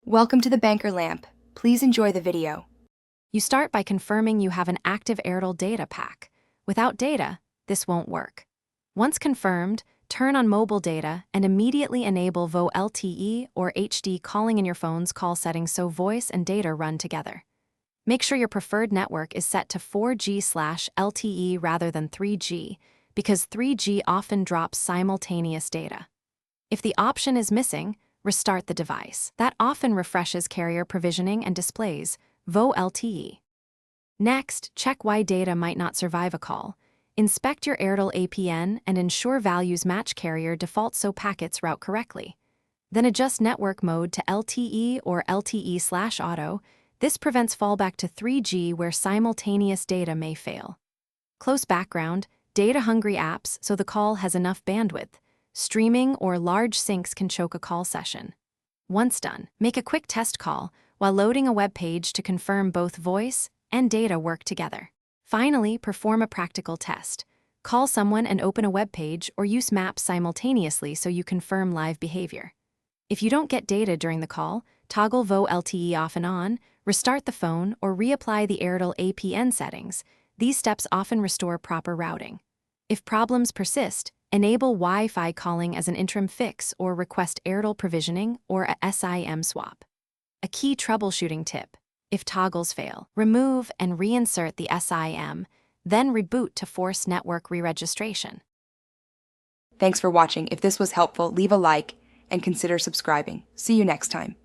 Welcome to the Banker Lamp. Please enjoy the video. You start by confirming you have an active Airtel data pack. Without data, this won't work. Once confirmed, turn on mobile data and immediately enable VO LTE or HD calling in your phone's call settings so voice and data run together. Make sure your preferred network is set to 4G/LTE rather than 3G, because 3G often drops simultaneous data. If the option is missing, restart the device. That often refreshes carrier provisioning and displays VO LTE. Next, check why data might not survive a call. Inspect your Airtel APN and ensure values match carrier default so packets route correctly. Then adjust network mode to LTE or LTE/auto. This prevents fallback to 3G where simultaneous data may fail. Close background, data-hungry apps so the call has enough bandwidth. Streaming or large syncs can choke a call session. Once done, make a quick test call while loading a web page to confirm both voice and data work together. Finally, perform a practical test. Call someone and open a web page or use maps simultaneously so you confirm live behavior. If you don't get data during the call, toggle VO LTE off and on, restart the phone, or reapply the Airtel APN settings. These steps often restore proper routing. If problems persist, enable Wi-Fi calling as an interim fix or request Airtel provisioning or a SIM swap. A key troubleshooting tip: if toggles fail, remove and reinsert the SIM, then reboot to force network re-registration. Thanks for watching. If this was helpful, leave a like and consider subscribing. See you next time.